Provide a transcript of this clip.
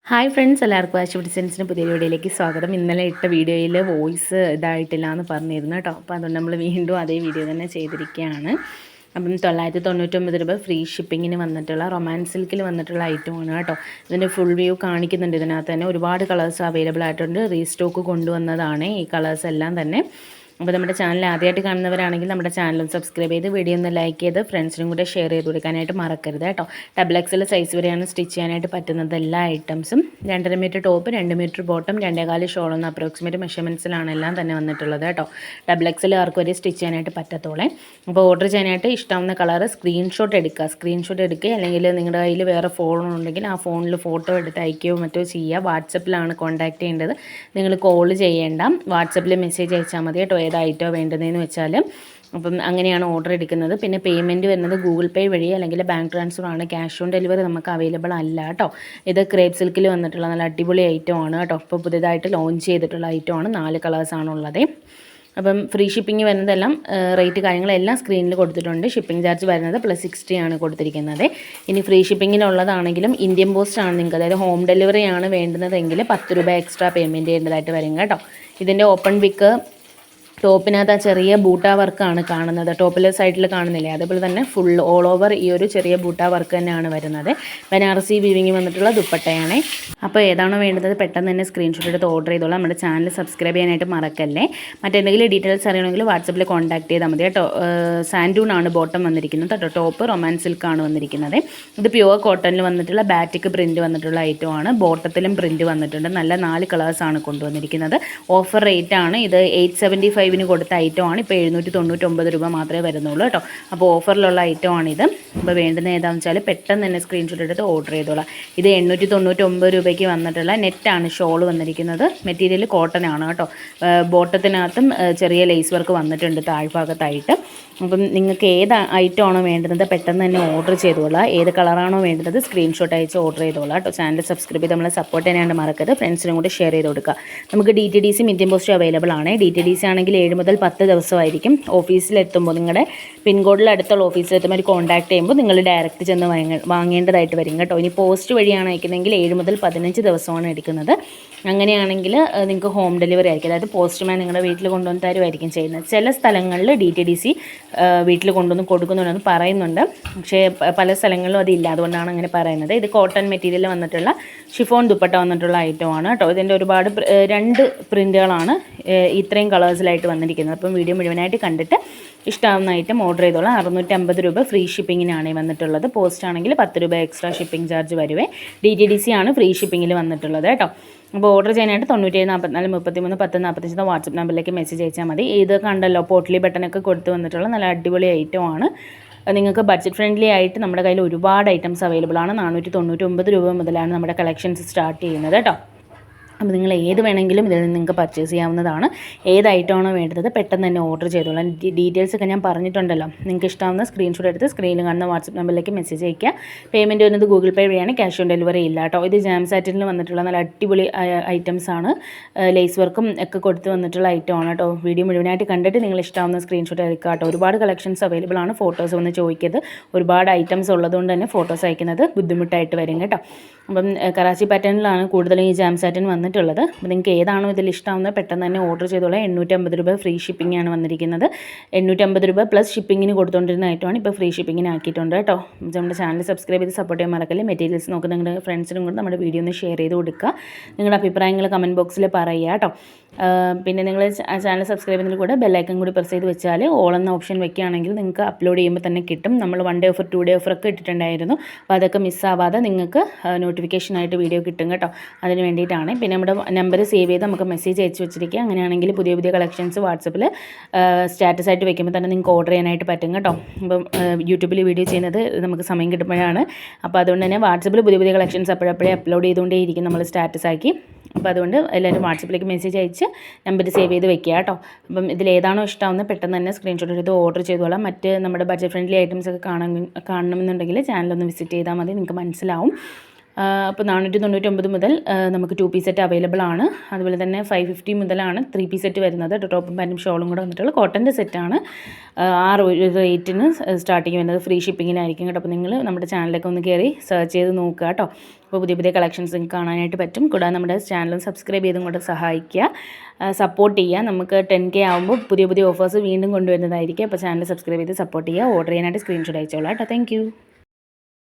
Hi friends, എല്ലാവർക്കും ആശു ഡിസൈൻസിൻ്റെ പുതിയ വീഡിയോയിലേക്ക് സ്വാഗതം. ഇന്നലെ ഇട്ട വീഡിയോയിൽ വോയിസ് ഇതായിട്ടില്ല എന്ന് പറഞ്ഞിരുന്നു കേട്ടോ. അപ്പോൾ അതുകൊണ്ട് നമ്മൾ വീണ്ടും അതേ വീഡിയോ തന്നെ ചെയ്തിരിക്കുകയാണ്. അപ്പം 999 രൂപ ഫ്രീ ഷിപ്പിങ്ങിന് വന്നിട്ടുള്ള റൊമാൻസ് സിൽക്കിൽ വന്നിട്ടുള്ള ഐറ്റമാണ് കേട്ടോ. ഇതിൻ്റെ ഫുൾ വ്യൂ കാണിക്കുന്നുണ്ട്. ഇതിനകത്ത് തന്നെ ഒരുപാട് കളേഴ്സ് അവൈലബിൾ ആയിട്ടുണ്ട്. റീസ്റ്റോക്ക് കൊണ്ടുവന്നതാണ് ഈ കളേഴ്സ് എല്ലാം തന്നെ. അപ്പോൾ നമ്മുടെ ചാനൽ ആദ്യമായിട്ട് കാണുന്നവരാണെങ്കിൽ നമ്മുടെ ചാനലും സബ്സ്ക്രൈബ് ചെയ്ത് വീഡിയോ ഒന്ന് ലൈക്ക് ചെയ്ത് ഫ്രണ്ട്സിനും കൂടെ ഷെയർ ചെയ്ത് കൊടുക്കാനായിട്ട് മറക്കരുത് കേട്ടോ. ഡബിൾ എക്സൽ സൈസ് വരെയാണ് സ്റ്റിച്ച് ചെയ്യാനായിട്ട് പറ്റുന്നത് എല്ലാ ഐറ്റംസും. 2.5 മീറ്റർ ടോപ്പ്, 2 മീറ്റർ ബോട്ടം, 2.25 ഷോളെന്ന് അപ്രോക്സിമേറ്റ് മെഷർമെൻറ്റ്സിലാണ് എല്ലാം തന്നെ വന്നിട്ടുള്ളത് കേട്ടോ. ഡബിൾ എക്സൽ ആർക്ക് വരെ സ്റ്റിച്ച് ചെയ്യാനായിട്ട് പറ്റത്തോളെ. അപ്പോൾ ഓർഡർ ചെയ്യാനായിട്ട് ഇഷ്ടമാവുന്ന കളർ സ്ക്രീൻഷോട്ട് എടുക്കുക, അല്ലെങ്കിൽ നിങ്ങളുടെ കയ്യിൽ വേറെ ഫോണുണ്ടെങ്കിൽ ആ ഫോണിൽ ഫോട്ടോ എടുത്ത് അയക്കുകയോ മറ്റോ ചെയ്യുക. വാട്സപ്പിലാണ് കോൺടാക്ട് ചെയ്യേണ്ടത്. നിങ്ങൾ കോൾ ചെയ്യേണ്ട, വാട്സപ്പിൽ മെസ്സേജ് അയച്ചാൽ മതി കേട്ടോ. ഏതായിട്ടോ വേണ്ടതെന്ന് വെച്ചാൽ. അപ്പം അങ്ങനെയാണ് ഓർഡർ എടുക്കുന്നത്. പിന്നെ പേയ്മെൻറ്റ് വരുന്നത് ഗൂഗിൾ പേ വഴി അല്ലെങ്കിൽ ബാങ്ക് ട്രാൻസ്ഫർ ആണ്. ക്യാഷ് ഓൺ ഡെലിവറി നമുക്ക് അവൈലബിൾ അല്ല കേട്ടോ. ഇത് ക്രേപ്പ് സിൽക്കിൽ വന്നിട്ടുള്ള നല്ല അടിപൊളി ഐറ്റം ആണ് കേട്ടോ. ഇപ്പോൾ പുതിയതായിട്ട് ലോഞ്ച് ചെയ്തിട്ടുള്ള ഐറ്റമാണ്. 4 കളേഴ്സാണുള്ളത്. അപ്പം ഫ്രീ ഷിപ്പിംഗ് വരുന്നതെല്ലാം റേറ്റ് കാര്യങ്ങളെല്ലാം സ്ക്രീനിൽ കൊടുത്തിട്ടുണ്ട്. ഷിപ്പിംഗ് ചാർജ് വരുന്നത് +60 ആണ് കൊടുത്തിരിക്കുന്നത്. ഇനി ഫ്രീ ഷിപ്പിങ്ങിനുള്ളതാണെങ്കിലും ഇന്ത്യൻ പോസ്റ്റ് ആണ് നിങ്ങൾക്ക്, അതായത് ഹോം ഡെലിവറി ആണ് വേണ്ടുന്നതെങ്കിൽ 10 രൂപ എക്സ്ട്രാ പേയ്മെൻറ്റ് ചെയ്യേണ്ടതായിട്ട് വരും കേട്ടോ. ഇതിൻ്റെ ഓപ്പൺ പിക്ക് ടോപ്പിനകത്ത് ആ ചെറിയ ബൂട്ട വർക്കാണ് കാണുന്നത്. ടോപ്പിലെ സൈഡിൽ കാണുന്നില്ലേ, അതേപോലെ തന്നെ ഫുൾ ഓൾ ഓവർ ഈ ഒരു ചെറിയ ബൂട്ട വർക്ക് തന്നെയാണ് വരുന്നത്. ബനാറസി വീവിങ് വന്നിട്ടുള്ള ദുപ്പട്ടയാണ്. അപ്പോൾ ഏതാണോ വേണ്ടത് പെട്ടെന്ന് തന്നെ സ്ക്രീൻഷോട്ട് എടുത്ത് ഓർഡർ ചെയ്തോളാം. നമ്മുടെ ചാനൽ സബ്സ്ക്രൈബ് ചെയ്യാനായിട്ട് മറക്കല്ലേ. മറ്റെന്തെങ്കിലും ഡീറ്റെയിൽസ് അറിയണമെങ്കിൽ വാട്സപ്പിൽ കോൺടാക്ട് ചെയ്താൽ മതി കേട്ടോ. സാൻഡൂൺ ആണ് ബോട്ടം വന്നിരിക്കുന്നത് കേട്ടോ. ടോപ്പ് റൊമാൻസ് സിൽക്കാണ് വന്നിരിക്കുന്നത്. ഇത് പ്യുവർ കോട്ടണിൽ വന്നിട്ടുള്ള ബാറ്റിക് പ്രിൻറ്റ് വന്നിട്ടുള്ള ഐറ്റമാണ്. ബോട്ടത്തിലും പ്രിൻറ്റ് വന്നിട്ടുണ്ട്. നല്ല 4 കളേഴ്സാണ് കൊണ്ടുവന്നിരിക്കുന്നത്. ഓഫർ റേറ്റ് ആണ് ഇത്. 875 കൊടുത്ത ഐറ്റമാണ്. ഇപ്പോൾ 799 രൂപ മാത്രമേ വരുന്നുള്ളൂ കേട്ടോ. അപ്പോൾ ഓഫറിലുള്ള ഐറ്റമാണിത്. അപ്പോൾ വേണ്ടുന്ന ഏതാണെന്ന് വെച്ചാൽ പെട്ടെന്ന് തന്നെ സ്ക്രീൻഷോട്ട് എടുത്ത് ഓർഡർ ചെയ്തോളാം. ഇത് 899 രൂപയ്ക്ക് വന്നിട്ടുള്ള നെറ്റാണ് ഷോൾ വന്നിരിക്കുന്നത്. മെറ്റീരിയൽ കോട്ടൺ ആണ് കേട്ടോ. ബോട്ടത്തിനകത്തും ചെറിയ ലേസ് വർക്ക് വന്നിട്ടുണ്ട് താഴ്ഭാഗത്തായിട്ട്. അപ്പം നിങ്ങൾക്ക് ഏത് ഐറ്റമാണോ വേണ്ടുന്നത് പെട്ടെന്ന് തന്നെ ഓർഡർ ചെയ്തോളാം. ഏത് കളറാണോ വേണ്ടുന്നത് സ്ക്രീൻഷോട്ട് അയച്ച് ഓർഡർ ചെയ്തോളാം കേട്ടോ. ചാനൽ സബ്സ്ക്രൈബ് ചെയ്ത് നമ്മളെ സപ്പോർട്ട് ചെയ്യാനായിട്ട് മറക്കരുത്. ഫ്രണ്ട്സിനും കൂടി ഷെയർ ചെയ്ത് കൊടുക്കുക. നമുക്ക് DTDC ഇന്ത്യൻ പോസ്റ്റ് അവൈലബിൾ ആണ്. DTDC ആണെങ്കിൽ 7 മുതൽ 10 ദിവസമായിരിക്കും. ഓഫീസിലെത്തുമ്പോൾ നിങ്ങളുടെ പിൻകോഡിൽ അടുത്തുള്ള ഓഫീസിലെത്തുമ്പോൾ അവർ കോൺടാക്ട് ചെയ്യുമ്പോൾ നിങ്ങൾ ഡയറക്റ്റ് ചെന്ന് വാങ്ങേണ്ടതായിട്ട് വരും കേട്ടോ. ഇനി പോസ്റ്റ് വഴിയാണ് അയക്കുന്നതെങ്കിൽ 7 മുതൽ 15 ദിവസമാണ് എടുക്കുന്നത്. അങ്ങനെയാണെങ്കിൽ നിങ്ങൾക്ക് ഹോം ഡെലിവറി ആയിരിക്കും, അതായത് പോസ്റ്റ്മാൻ നിങ്ങളുടെ വീട്ടിൽ കൊണ്ടുവന്ന് തരുമായിരിക്കും ചെയ്യുന്നത്. ചില സ്ഥലങ്ങളിൽ DTDC വീട്ടിൽ കൊണ്ടുവന്ന് കൊടുക്കുന്നുണ്ടെന്ന് പറയുന്നുണ്ട്, പക്ഷേ പല സ്ഥലങ്ങളിലും അതില്ല. അതുകൊണ്ടാണ് അങ്ങനെ പറയുന്നത്. ഇത് കോട്ടൺ മെറ്റീരിയൽ വന്നിട്ടുള്ള ഷിഫോൺ ദുപ്പട്ട വന്നിട്ടുള്ള ഐറ്റമാണ് കേട്ടോ. ഇതിൻ്റെ ഒരുപാട് 2 പ്രിൻറ്റുകളാണ് ഇത്രയും കളേഴ്സിലായിട്ട് വന്നിരിക്കുന്നത്. അപ്പം വീഡിയോ മുഴുവനായിട്ട് കണ്ടിട്ട് ഇഷ്ടമാവുന്ന ഐറ്റം ഓർഡർ ചെയ്തോളാം. 650 രൂപ ഫ്രീ ഷിപ്പിങ്ങിനാണ് വന്നിട്ടുള്ളത്. പോസ്റ്റ് ആണെങ്കിൽ 10 രൂപ എക്സ്ട്രാ ഷിപ്പിംഗ് ചാർജ് വരുവേ. DTDC ആണ് ഫ്രീ ഷിപ്പിങ്ങിൽ വന്നിട്ടുള്ളത് കേട്ടോ. അപ്പോൾ ഓർഡർ ചെയ്യാനായിട്ട് 97 44 33 10 45 വാട്സപ്പ് നമ്പറിലേക്ക് മെസ്സേജ് അയച്ചാൽ മതി. ഇത് കണ്ടല്ലോ, പോട്ട്ലി ബട്ടനൊക്കെ കൊടുത്ത് വന്നിട്ടുള്ള നല്ല അടിപൊളി ഐറ്റമാണ്. നിങ്ങൾക്ക് ബഡ്ജറ്റ് ഫ്രണ്ട്ലി ആയിട്ട് നമ്മുടെ കയ്യിൽ ഒരുപാട് ഐറ്റംസ് അവൈലബിൾ ആണ്. 499 രൂപ മുതലാണ് നമ്മുടെ കളക്ഷൻസ് സ്റ്റാർട്ട് ചെയ്യുന്നത് കേട്ടോ. അപ്പോൾ നിങ്ങൾ ഏത് വേണമെങ്കിലും ഇതിൽ നിന്ന് നിങ്ങൾക്ക് പർച്ചേസ് ചെയ്യാവുന്നതാണ്. ഏത് ഐറ്റമാണോ വേണ്ടത് പെട്ടെന്ന് തന്നെ ഓർഡർ ചെയ്തോളാം. ഡീറ്റെയിൽസ് ഒക്കെ ഞാൻ പറഞ്ഞിട്ടുണ്ടല്ലോ. നിങ്ങൾക്ക് ഇഷ്ടമാവുന്ന സ്ക്രീൻഷോട്ട് എടുത്ത് സ്ക്രീനിൽ കാണുന്ന വാട്സപ്പ് നമ്പറിലേക്ക് മെസ്സേജ് അയയ്ക്കുക. പേയ്മെൻറ്റ് വരുന്നത് ഗൂഗിൾ പേ വഴിയാണ്. ക്യാഷ് ഓൺ ഡെലിവറി ഇല്ല കേട്ടോ. ഇത് ജാം സാറ്റിനിൽ വന്നിട്ടുള്ള നല്ല അടിപൊളി ഐറ്റംസ് ആണ്. ലേസ് വർക്കും ഒക്കെ കൊടുത്ത് വന്നിട്ടുള്ള ഐറ്റമാണ് കേട്ടോ. വീഡിയോ മുഴുവനായിട്ട് കണ്ടിട്ട് നിങ്ങൾ ഇഷ്ടമാവുന്ന സ്ക്രീൻഷോട്ട് അയക്കുക കേട്ടോ. ഒരുപാട് കളക്ഷൻസ് അവൈലബിൾ ആണ്. ഫോട്ടോസ് വന്ന് ചോദിക്കരുത്. ഒരുപാട് ഐറ്റംസ് ഉള്ളതുകൊണ്ട് തന്നെ ഫോട്ടോസ് അയക്കുന്നത് ബുദ്ധിമുട്ടായിട്ട് വരും കേട്ടോ. അപ്പം കറാച്ചി പാറ്റേണിലാണ് കൂടുതലും ഈ ജാം സാറ്റിൻ വന്നിട്ടുള്ളത്. അപ്പോൾ നിങ്ങൾക്ക് ഏതാണോ ഇതിൽ ഇഷ്ടമാവുന്നത് പെട്ടെന്ന് തന്നെ ഓർഡർ ചെയ്തോളാം. 850 രൂപ ഫ്രീ ഷിപ്പിംഗ് ആണ് വന്നിരിക്കുന്നത്. 850 രൂപ പ്ലസ് ഷിപ്പിങ്ങിന് കൊടുത്തുകൊണ്ടിരുന്ന ഐറ്റമാണ് ഇപ്പോൾ ഫ്രീ ഷിപ്പിങ്ങിന് ആക്കിയിട്ടുണ്ട് കേട്ടോ. നമ്മുടെ ചാനൽ സബ്സ്ക്രൈബ് ചെയ്ത് സപ്പോർട്ട് ചെയ്യാൻ മറക്കല്ലേ. മെറ്റീരിയൽസ് നോക്കുന്ന നിങ്ങളുടെ ഫ്രണ്ട്സിനും കൂടെ നമ്മുടെ വീഡിയോ ഒന്ന് ഷെയർ ചെയ്ത് കൊടുക്കുക. നിങ്ങളുടെ അഭിപ്രായങ്ങൾ കമൻറ്റ് ബോക്സിൽ പറയുക കേട്ടോ. പിന്നെ നിങ്ങൾ ചാനൽ സബ്സ്ക്രൈബ് ചെയ്യുന്നതിൽ കൂടെ ബെല്ലൈക്കൺ കൂടി പ്രസ് ചെയ്ത് വെച്ചാൽ ഓൾ എന്ന ഓപ്ഷൻ വെക്കുകയാണെങ്കിൽ നിങ്ങൾക്ക് അപ്ലോഡ് ചെയ്യുമ്പോൾ തന്നെ കിട്ടും. നമ്മൾ 1 ഡേ ഓഫർ 2 ഡേ ഓഫറൊക്കെ ഇട്ടിട്ടുണ്ടായിരുന്നു. അപ്പോൾ അതൊക്കെ മിസ്സാവാതെ നിങ്ങൾക്ക് നോട്ടിഫിക്കേഷനായിട്ട് വീഡിയോ കിട്ടും കേട്ടോ. അതിന് വേണ്ടിയിട്ടാണ്. പിന്നെ നമ്മുടെ നമ്പർ സേവ് ചെയ്ത് നമുക്ക് മെസ്സേജ് അയച്ച് വെച്ചിരിക്കുക. അങ്ങനെയാണെങ്കിൽ പുതിയ പുതിയ കളക്ഷൻസ് വാട്സപ്പിൽ സ്റ്റാറ്റസ് ആയിട്ട് വെക്കുമ്പോൾ തന്നെ നിങ്ങൾക്ക് ഓർഡർ ചെയ്യാനായിട്ട് പറ്റും കേട്ടോ. ഇപ്പം യൂട്യൂബിൽ വീഡിയോ ചെയ്യുന്നത് നമുക്ക് സമയം കിട്ടുമ്പോഴാണ്. അപ്പോൾ അതുകൊണ്ട് തന്നെ വാട്സപ്പിൽ പുതിയ പുതിയ കളക്ഷൻസ് അപ്പോഴപ്പോഴേ അപ്ലോഡ് ചെയ്തുകൊണ്ടേയിരിക്കും നമ്മൾ സ്റ്റാറ്റസ് ആക്കി. അപ്പോൾ അതുകൊണ്ട് എല്ലാവരും വാട്സപ്പിലേക്ക് മെസ്സേജ് അയച്ച് നമ്പർ സേവ് ചെയ്ത് വെക്കുക കേട്ടോ. അപ്പം ഇതിലേതാണോ ഇഷ്ടമാവുന്നത് പെട്ടെന്ന് തന്നെ സ്ക്രീൻഷോട്ട് എടുത്ത് ഓർഡർ ചെയ്തോളാം. മറ്റ് നമ്മുടെ ബഡ്ജറ്റ് ഫ്രണ്ട്ലി ഐറ്റംസ് ഒക്കെ കാണണമെന്നുണ്ടെങ്കിൽ ചാനലൊന്ന് വിസിറ്റ് ചെയ്താൽ മതി, നിങ്ങൾക്ക് മനസ്സിലാവും. അപ്പോൾ 499 മുതൽ നമുക്ക് 2 പീസ് സെറ്റ് അവൈലബിൾ ആണ്. അതുപോലെ തന്നെ 550 മുതലാണ് 3 പീസ് സെറ്റ് വരുന്നത്. ടോപ്പും പാൻറ്റും ഷോളും കൂടെ വന്നിട്ടുള്ള കോട്ടൻ്റെ സെറ്റാണ്. ആ ഒരു റേറ്റിന് സ്റ്റാർട്ടിങ് വരുന്നത്. ഫ്രീ ഷിപ്പിങ്ങിനായിരിക്കും കേട്ടോ. അപ്പോൾ നിങ്ങൾ നമ്മുടെ ചാനലൊക്കെ ഒന്ന് കയറി സെർച്ച് ചെയ്ത് നോക്കുക കേട്ടോ. അപ്പോൾ പുതിയ പുതിയ കളക്ഷൻസ് നിങ്ങൾക്ക് കാണാനായിട്ട് പറ്റും. കൂടാതെ നമ്മുടെ ചാനലും സബ്സ്ക്രൈബ് ചെയ്തും കൂടെ സഹായിക്കുക, സപ്പോർട്ട് ചെയ്യുക. നമുക്ക് 10K ആകുമ്പോൾ പുതിയ പുതിയ ഓഫേഴ്സ് വീണ്ടും കൊണ്ടുവരുന്നതായിരിക്കും. അപ്പോൾ ചാനൽ സബ്സ്ക്രൈബ് ചെയ്ത് സപ്പോർട്ട് ചെയ്യുക. ഓർഡർ ചെയ്യാനായിട്ട് സ്ക്രീൻഷോട്ട് അയച്ചോളാം കേട്ടോ. താങ്ക്